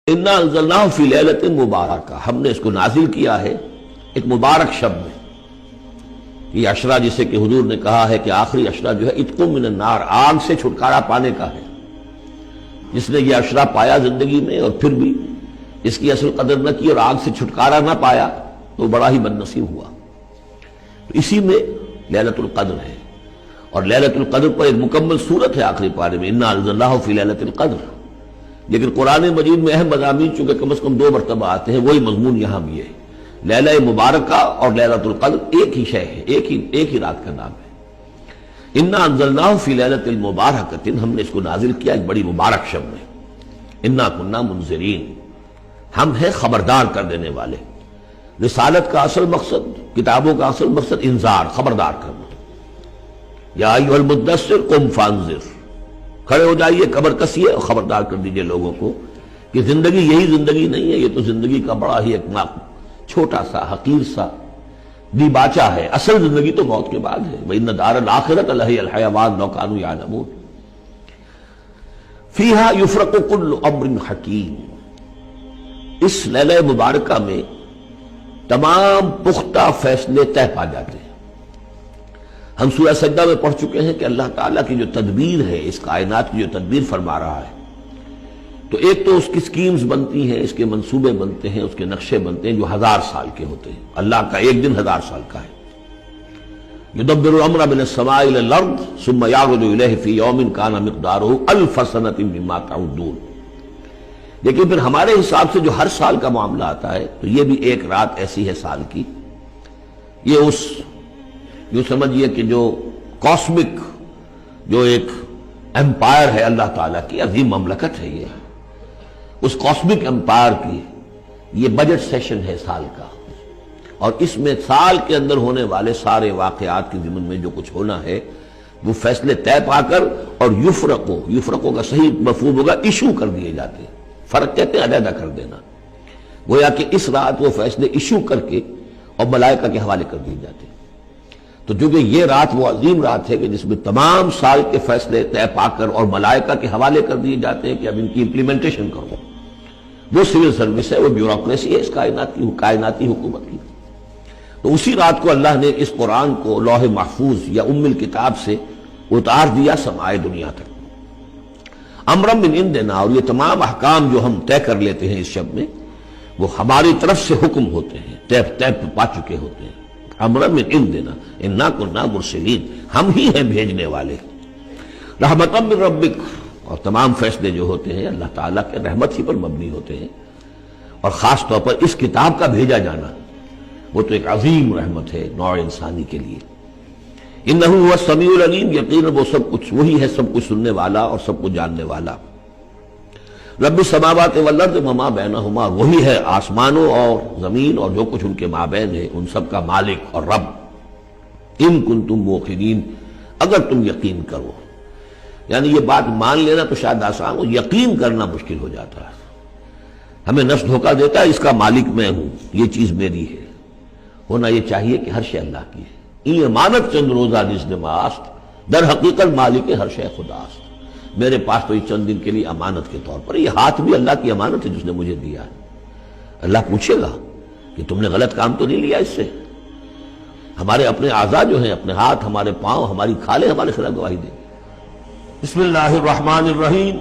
انا انزلناہ فی لیلۃ مبارکہ، ہم نے اس کو نازل کیا ہے ایک مبارک شب میں۔ یہ عشرہ جسے کہ حضور نے کہا ہے کہ آخری عشرہ جو ہے عتق من النار، آگ سے چھٹکارا پانے کا ہے۔ جس نے یہ عشرہ پایا زندگی میں اور پھر بھی اس کی اصل قدر نہ کی اور آگ سے چھٹکارا نہ پایا تو بڑا ہی بد نصیب ہوا۔ تو اسی میں لیلۃ القدر ہے، اور لیلۃ القدر پر ایک مکمل صورت ہے آخری پارے میں، انا انزلناہ فی لیلۃ القدر۔ لیکن قرآن مجید میں اہم مضامین چونکہ کم از کم 2 مرتبہ آتے ہیں، وہی مضمون یہاں بھی ہے۔ لیلہ مبارکہ اور لیلۃ القدر ایک ہی شے ہے، ایک ہی رات کا نام ہے۔ انا انزلناہ فی لیلۃ المبارکۃ، ہم نے اس کو نازل کیا ایک بڑی مبارک شب میں۔ انا کنا منذرین، ہم ہیں خبردار کر دینے والے۔ رسالت کا اصل مقصد، کتابوں کا اصل مقصد انذار، خبردار کرنا۔ یا ایھا المدثر قم فانذر، کھڑے ہو جائیے، کمر کسیے اور خبردار کر دیجئے لوگوں کو کہ زندگی یہی زندگی نہیں ہے، یہ تو زندگی کا بڑا ہی ایک چھوٹا سا حقیر سا دیباچہ ہے، اصل زندگی تو موت کے بعد ہے۔ وَإِنَّ دَارَ الْآخِرَةَ لَهِيَ الْحَيَوَانُ لَوْ كَانُوا يَعْلَمُونَ فِيهَا يُفْرَقُ كُلُّ أَمْرٍ حَكِيمٍ، اس لیلہ مبارکہ میں تمام پختہ فیصلے طے پا جاتے ہیں۔ ہم سورہ سجدہ میں پڑھ چکے ہیں کہ اللہ تعالیٰ کی جو تدبیر ہے، اس کائنات کی جو تدبیر فرما رہا ہے، تو ایک تو اس کی سکیمز بنتی ہیں، اس کے منصوبے بنتے ہیں، اس کے نقشے بنتے ہیں جو 1000 سال کے ہوتے ہیں۔ اللہ کا ایک دن 1000 سال کا ہے۔ یدبر الامر من السماء الى الارض ثم يعرج الیہ فی یوم کان مقدارہ 1000 سنۃ مما تعدون۔ لیکن پھر ہمارے حساب سے جو ہر سال کا معاملہ آتا ہے، تو یہ بھی ایک رات ایسی ہے سال کی۔ یہ اس جو سمجھیے کہ جو کاسمک جو ایک امپائر ہے اللہ تعالیٰ کی عظیم مملکت ہے، یہ اس کاسمک امپائر کی یہ بجٹ سیشن ہے سال کا، اور اس میں سال کے اندر ہونے والے سارے واقعات کے ضمن میں جو کچھ ہونا ہے وہ فیصلے طے پا کر اور یفرقوں کا صحیح مفہوم ہوگا ایشو کر دیے جاتے ہیں۔ فرق کہتے ہیں علیحدہ کر دینا، گویا کہ اس رات وہ فیصلے ایشو کر کے اور ملائکہ کے حوالے کر دیے جاتے ہیں۔ تو چونکہ یہ رات وہ عظیم رات ہے کہ جس میں تمام سال کے فیصلے طے پا کر اور ملائکہ کے حوالے کر دیے جاتے ہیں کہ اب ان کی امپلیمنٹیشن کرو، وہ سول سروس ہے، وہ بیوروکریسی ہے اس کائناتی حکومت کی۔ تو اسی رات کو اللہ نے اس قرآن کو لوح محفوظ یا ام الکتاب سے اتار دیا سمائے دنیا تک۔ امرم من عندنا، اور یہ تمام احکام جو ہم طے کر لیتے ہیں اس شب میں، وہ ہماری طرف سے حکم ہوتے ہیں، طے پا چکے ہوتے ہیں۔ امرا من عندنا انا کنا مرسلین، ہم ہی ہیں بھیجنے والے۔ رحمتا من ربک، اور تمام فیصلے جو ہوتے ہیں اللہ تعالیٰ کے رحمت ہی پر مبنی ہوتے ہیں، اور خاص طور پر اس کتاب کا بھیجا جانا وہ تو ایک عظیم رحمت ہے نوع انسانی کے لیے۔ انہ هو السمیع العلیم، یقیناً وہ سب کچھ وہی ہے، سب کچھ سننے والا اور سب کچھ جاننے والا۔ رب السماوات والارض وما بینہما، وہی ہے آسمانوں اور زمین اور جو کچھ ان کے مابین ہے، ان سب کا مالک اور رب۔ ان کنتم موقنین، اگر تم یقین کرو، یعنی یہ بات مان لینا تو شاید آسان ہو، یقین کرنا مشکل ہو جاتا ہے۔ ہمیں نفس دھوکہ دیتا ہے اس کا مالک میں ہوں، یہ چیز میری ہے۔ ہونا یہ چاہیے کہ ہر شے اللہ کی ہے۔ این امانت چند روزہ جس نے ماست، در حقیقت مالک ہر شے خداست۔ میرے پاس تو یہ چند دن کے لیے امانت کے طور پر، یہ ہاتھ بھی اللہ کی امانت ہے جس نے مجھے دیا ہے۔ اللہ پوچھے گا کہ تم نے غلط کام تو نہیں لیا اس سے؟ ہمارے اپنے اعضاء جو ہیں، اپنے ہاتھ، ہمارے پاؤں، ہماری کھالیں ہمارے خلاف گواہی دیں گے۔ بسم اللہ الرحمن الرحیم،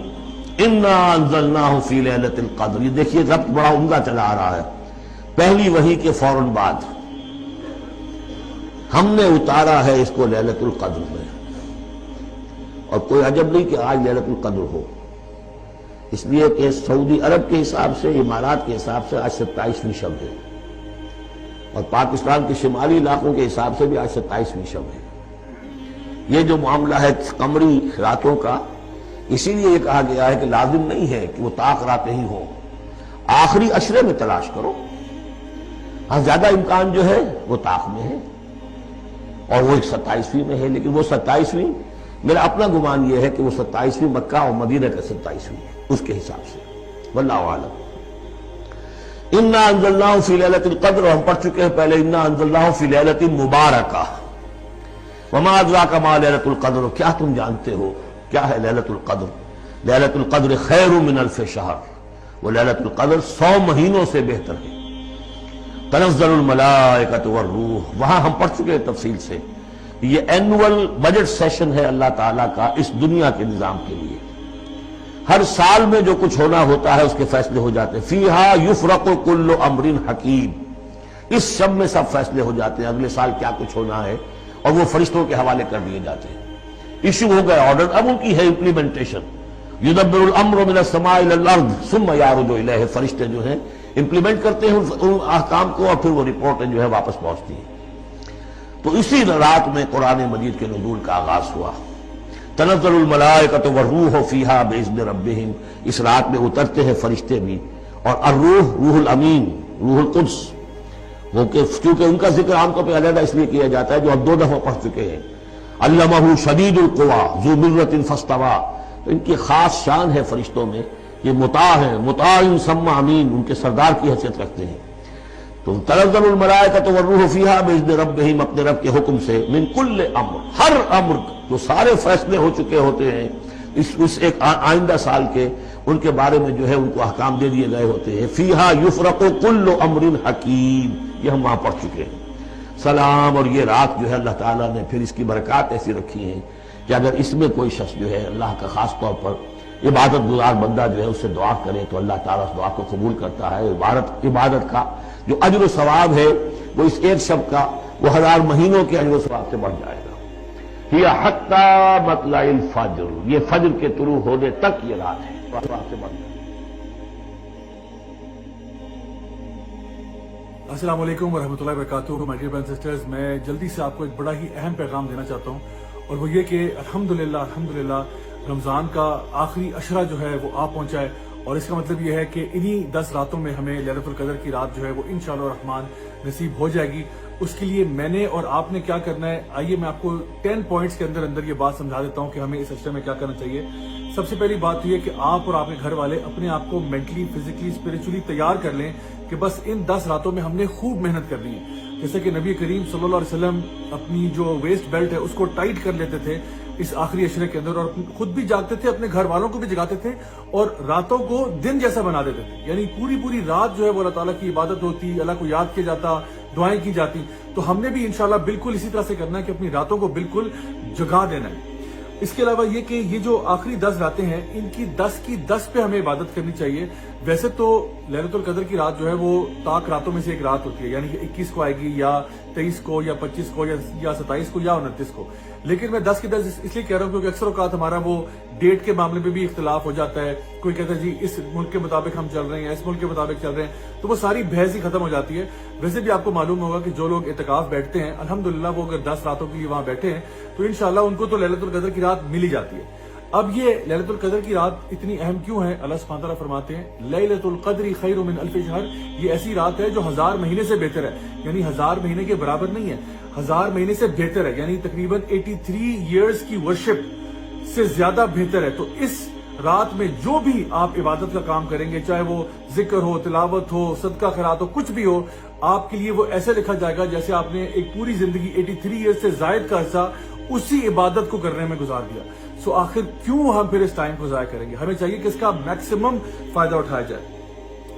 انا انزلناہ فی لیلۃ القدر۔ یہ دیکھیے ربط بڑا عمدہ چلا آ رہا ہے، پہلی وحی کے فوراً بعد ہم نے اتارا ہے اس کو لیلۃ القدر میں، اور کوئی عجب نہیں کہ آج لیلۃ القدر ہو، اس لیے کہ سعودی عرب کے حساب سے، امارات کے حساب سے آج 27ویں شب ہے، اور پاکستان کے شمالی علاقوں کے حساب سے بھی آج 27ویں شب ہے۔ یہ جو معاملہ ہے قمری راتوں کا، اسی لیے یہ کہا گیا ہے کہ لازم نہیں ہے کہ وہ طاق راتیں ہی ہوں، آخری عشرے میں تلاش کرو۔ ہاں زیادہ امکان جو ہے وہ طاق میں ہے، اور وہ 27ویں میں ہے، لیکن وہ 27ویں میرا اپنا گمان یہ ہے کہ وہ 27ویں مکہ اور مدینہ کا 27ویں اس کے حساب سے، واللہ اعلم۔ انا انزلناہ فی لیلۃ القدر، ہم پڑھ چکے ہیں پہلے انا انزلناہ فی لیلۃ مبارکہ، وما ادراک ما لیلۃ القدر، کیا تم جانتے ہو کیا ہے لیلۃ القدر؟ لیلۃ القدر خیر من الف شہر وہ لیلۃ القدر 100 مہینوں سے بہتر ہے۔ تنزل الملائکۃ والروح، وہاں ہم پڑھ چکے ہیں تفصیل سے، یہ اینول بجٹ سیشن ہے اللہ تعالیٰ کا اس دنیا کے نظام کے لیے۔ ہر سال میں جو کچھ ہونا ہوتا ہے اس کے فیصلے ہو جاتے ہیں۔ فیہا یفرق کل امر حکیم، اس شب میں سب فیصلے ہو جاتے ہیں، اگلے سال کیا کچھ ہونا ہے، اور وہ فرشتوں کے حوالے کر دیے جاتے ہیں۔ ایشو ہو گئے آرڈر، اب ان کی ہے امپلیمنٹیشن۔ یدبر الامر من السماء الى الارض ثم یعرج الیہ، فرشتے جو ہیں امپلیمنٹ کرتے ہیں ان احکام کو، اور پھر وہ رپورٹیں جو ہے واپس پہنچتی ہیں۔ تو اسی رات میں قرآن مجید کے نزول کا آغاز ہوا۔ تنزل الملائکۃ والروح فیہا باذن ربہم، اس رات میں اترتے ہیں فرشتے بھی، اور الروح روح الامین، روح القدس، وہ کہ چونکہ ان کا ذکر عام طور پہ علیحدہ اس لیے کیا جاتا ہے جو اب 2 دفعہ پڑھ چکے ہیں۔ علمہ شدید القویٰ ذو مرۃ فاستویٰ، تو ان کی خاص شان ہے فرشتوں میں، یہ مطاع ہیں، مطاع ثم امین، ان کے سردار کی حیثیت رکھتے ہیں۔ تو تنزل الملائکۃ والروح فیہا باذن ربہم، اپنے رب کے حکم سے، من کل امر، ہر امر، جو سارے فیصلے ہو چکے ہوتے ہیں اس ایک آئندہ سال کے، ان کے بارے میں جو ہے ان کو احکام دے دیے گئے ہوتے ہیں۔ فیہا یفرق کل امر حکیم، یہ ہم وہاں پڑھ چکے ہیں۔ سلام، اور یہ رات جو ہے اللہ تعالیٰ نے پھر اس کی برکات ایسی رکھی ہیں کہ اگر اس میں کوئی شخص جو ہے اللہ کا خاص طور پر عبادت گزار بندہ جو ہے اس سے دعا کرے تو اللہ تعالیٰ اس دعا کو قبول کرتا ہے۔ عبادت کا جو اجر و ثواب ہے وہ اس ایک شب کا وہ 1000 مہینوں کے اجر و ثواب سے بڑھ جائے گا۔ ہی حتی مطلع الفجر، یہ فجر کے طلوع ہونے تک یہ رات ہے، ثواب سے بڑھ جائے گا۔ السلام علیکم ورحمۃ اللہ وبرکاتہ۔ My dear brothers and sisters, میں جلدی سے آپ کو ایک بڑا ہی اہم پیغام دینا چاہتا ہوں، اور وہ یہ کہ الحمدللہ رمضان کا آخری عشرہ جو ہے وہ آ پہنچا ہے، اور اس کا مطلب یہ ہے کہ انہی 10 راتوں میں ہمیں لیلۃ القدر کی رات جو ہے وہ انشاءاللہ الرحمن نصیب ہو جائے گی۔ اس کے لیے میں نے اور آپ نے کیا کرنا ہے، آئیے میں آپ کو 10 پوائنٹس کے اندر یہ بات سمجھا دیتا ہوں کہ ہمیں اس عشرے میں کیا کرنا چاہیے۔ سب سے پہلی بات یہ کہ آپ اور آپ کے گھر والے اپنے آپ کو مینٹلی، فزیکلی، اسپرچولی تیار کر لیں کہ بس ان 10 راتوں میں ہم نے خوب محنت کرنی ہے۔ جیسے کہ نبی کریم صلی اللہ علیہ وسلم اپنی جو ویسٹ بیلٹ ہے اس کو ٹائٹ کر لیتے تھے اس آخری عشرے کے اندر، اور خود بھی جاگتے تھے، اپنے گھر والوں کو بھی جگاتے تھے، اور راتوں کو دن جیسا بنا دیتے تھے، یعنی پوری رات جو ہے وہ اللہ تعالیٰ کی عبادت ہوتی، اللہ کو یاد کیا جاتا، دعائیں کی جاتی۔ تو ہم نے بھی انشاءاللہ بالکل اسی طرح سے کرنا ہے کہ اپنی راتوں کو بالکل جگا دینا ہے۔ اس کے علاوہ یہ کہ یہ جو آخری 10 راتیں ہیں ان کی 10 کی 10 پہ ہمیں عبادت کرنی چاہیے۔ ویسے تو لیلۃ القدر کی رات جو ہے وہ طاق راتوں میں سے ایک رات ہوتی ہے، یعنی کہ 21 کو آئے گی یا 23 کو یا 25 کو یا 27 کو یا 29 کو، لیکن میں 10 کی 10 اس لیے کہہ رہا ہوں کیونکہ اکثر اوقات ہمارا وہ ڈیٹ کے معاملے میں بھی اختلاف ہو جاتا ہے۔ کوئی کہتا ہے جی اس ملک کے مطابق ہم چل رہے ہیں، اس ملک کے مطابق چل رہے ہیں، تو وہ ساری بحث ہی ختم ہو جاتی ہے۔ ویسے بھی آپ کو معلوم ہوگا کہ جو لوگ اعتکاف بیٹھتے ہیں الحمدللہ وہ اگر 10 راتوں کے لیے وہاں بیٹھے ہیں تو انشاءاللہ ان کو تو لیلۃ القدر کی رات مل ہی جاتی ہے۔ اب یہ لیلۃ القدر کی رات اتنی اہم کیوں ہے؟ اللہ سبحانہ تعالیٰ فرماتے ہیں لیلۃ القدر خیر من الف شہر، یہ ایسی رات ہے جو 1000 مہینے سے بہتر ہے، یعنی 1000 مہینے کے برابر نہیں ہے، 1000 مہینے سے بہتر ہے، یعنی تقریباً 83 ایئرز کی ورشپ سے زیادہ بہتر ہے۔ تو اس رات میں جو بھی آپ عبادت کا کام کریں گے، چاہے وہ ذکر ہو، تلاوت ہو، صدقہ خیرات ہو، کچھ بھی ہو، آپ کے لیے وہ ایسے لکھا جائے گا جیسے آپ نے ایک پوری زندگی 83 ایئر سے زائد کا عرصہ اسی عبادت کو کرنے میں گزار دیا۔ سو آخر کیوں ہم پھر اس ٹائم کو ضائع کریں گے؟ ہمیں چاہیے کہ اس کا میکسیمم فائدہ اٹھایا جائے۔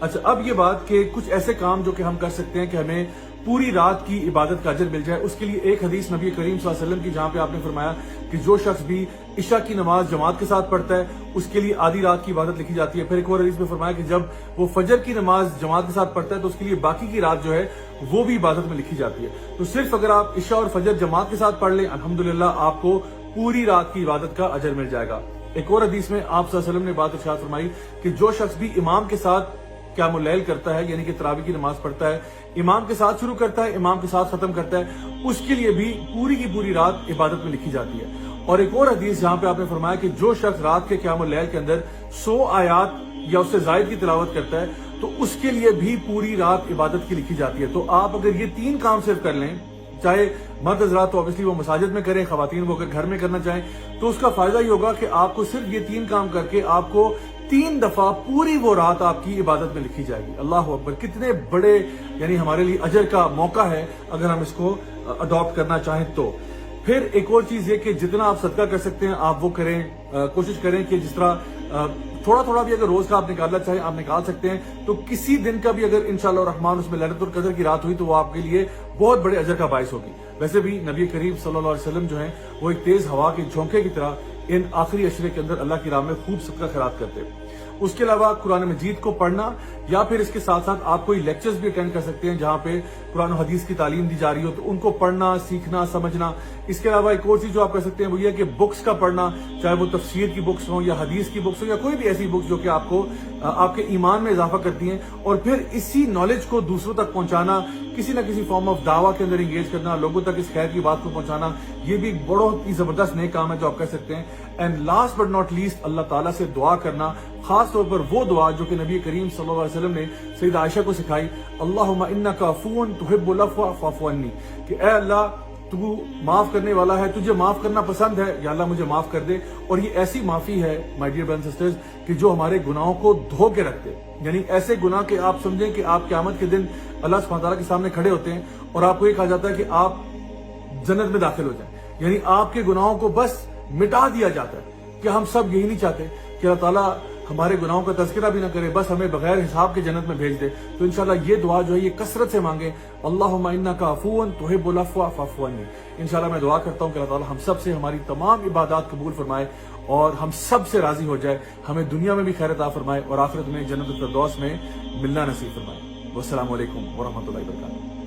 اچھا، اب یہ بات کہ کچھ ایسے کام جو کہ ہم کر سکتے ہیں کہ ہمیں پوری رات کی عبادت کا اجر مل جائے، اس کے لیے ایک حدیث نبی کریم صلی اللہ علیہ وسلم کی جہاں پہ آپ نے فرمایا کہ جو شخص بھی عشاء کی نماز جماعت کے ساتھ پڑھتا ہے اس کے لیے آدھی رات کی عبادت لکھی جاتی ہے۔ پھر ایک اور حدیث میں فرمایا کہ جب وہ فجر کی نماز جماعت کے ساتھ پڑھتا ہے تو اس کے لیے باقی کی رات جو ہے وہ بھی عبادت میں لکھی جاتی ہے۔ تو صرف اگر آپ عشاء اور فجر جماعت کے ساتھ پڑھ لیں الحمدللہ آپ کو پوری رات کی عبادت کا اجر مل جائے گا۔ ایک اور حدیث میں آپ صلی اللہ علیہ وسلم نے بات ارشاد فرمائی کہ جو شخص بھی امام کے ساتھ قیام اللیل کرتا ہے، یعنی کہ تراویح کی نماز پڑھتا ہے، امام کے ساتھ شروع کرتا ہے، امام کے ساتھ ختم کرتا ہے، اس کے لیے بھی پوری کی پوری رات عبادت میں لکھی جاتی ہے۔ اور ایک اور حدیث جہاں پہ آپ نے فرمایا کہ جو شخص رات کے قیام اللیل کے اندر 100 آیات یا اس سے زائد کی تلاوت کرتا ہے تو اس کے لیے بھی پوری رات عبادت کی لکھی جاتی ہے۔ تو آپ اگر یہ 3 کام صرف کر لیں، چاہے مرد حضرات تو obviously وہ مساجد میں کریں، خواتین وہ اگر گھر میں کرنا چاہیں، تو اس کا فائدہ یہ ہوگا کہ آپ کو صرف یہ 3 کام کر کے آپ کو 3 دفعہ پوری وہ رات آپ کی عبادت میں لکھی جائے گی۔ اللہ اکبر، کتنے بڑے یعنی ہمارے لیے اجر کا موقع ہے اگر ہم اس کو اڈاپٹ کرنا چاہیں تو۔ پھر ایک اور چیز یہ کہ جتنا آپ صدقہ کر سکتے ہیں آپ وہ کریں، کوشش کریں کہ جس طرح تھوڑا تھوڑا بھی اگر روز کا آپ نکالنا چاہیں آپ نکال سکتے ہیں، تو کسی دن کا بھی اگر انشاءاللہ الرحمن اس میں لیلۃ القدر کی رات ہوئی تو وہ آپ کے لیے بہت بڑے اجر کا باعث ہوگی۔ ویسے بھی نبی کریم صلی اللہ علیہ وسلم جو ہیں وہ ایک تیز ہوا کے جھونکے کی طرح ان آخری عشرے کے اندر اللہ کی راہ میں خوب صدقہ خیرات کرتے ہیں۔ اس کے علاوہ قرآن مجید کو پڑھنا یا پھر اس کے ساتھ ساتھ آپ کوئی لیکچرز بھی اٹینڈ کر سکتے ہیں جہاں پہ قرآن و حدیث کی تعلیم دی جا رہی ہو، تو ان کو پڑھنا، سیکھنا، سمجھنا۔ اس کے علاوہ ایک اور چیز جو آپ کر سکتے ہیں وہ یہ کہ بکس کا پڑھنا، چاہے وہ تفسیر کی بکس ہوں یا حدیث کی بکس ہوں یا کوئی بھی ایسی بکس جو کہ آپ کو آپ کے ایمان میں اضافہ کرتی ہیں، اور پھر اسی نالج کو دوسروں تک پہنچانا، کسی نہ کسی فارم آف دعویٰ کے اندر انگیج کرنا، لوگوں تک اس خیر کی بات کو پہنچانا، یہ بھی ایک بہت ہی زبردست نیک کام ہے جو آپ کر سکتے ہیں۔ And last but not least, اللہ تعالیٰ سے دعا کرنا، خاص طور پر وہ دعا جو کہ نبی کریم صلی اللہ علیہ وسلم نے سید عائشہ کو سکھائی، اللہم انک عفو تحب العفو فاعف عنی، کہ اے اللہ تو معاف کرنے والا ہے، تجھے معاف کرنا پسند ہے، یا اللہ مجھے معاف کر دے۔ اور یہ ایسی معافی ہے my dear brothers and sisters کہ جو ہمارے گناہوں کو دھو کے رکھتے، یعنی ایسے گناہ کہ آپ سمجھیں کہ آپ قیامت کے دن اللہ سبحانہ تعالیٰ کے سامنے کھڑے ہوتے ہیں اور آپ کو یہ کہا جاتا ہے کہ آپ جنت میں داخل ہو جائیں، یعنی آپ کے گناہوں کو بس مٹا دیا جاتا ہے۔ کہ ہم سب یہی نہیں چاہتے کہ اللہ تعالیٰ ہمارے گناہوں کا تذکرہ بھی نہ کرے، بس ہمیں بغیر حساب کے جنت میں بھیج دے۔ تو انشاءاللہ یہ دعا جو ہے یہ کثرت سے مانگیں، اللہم انک عفو تحب العفو فاعف عنی۔ انشاءاللہ میں دعا کرتا ہوں کہ اللہ تعالیٰ ہم سب سے ہماری تمام عبادات قبول فرمائے اور ہم سب سے راضی ہو جائے، ہمیں دنیا میں بھی خیر عطا فرمائے اور آخرت میں جنت الفردوس میں ملنا نصیب فرمائے۔ والسلام علیکم ورحمۃ اللہ وبرکاتہ۔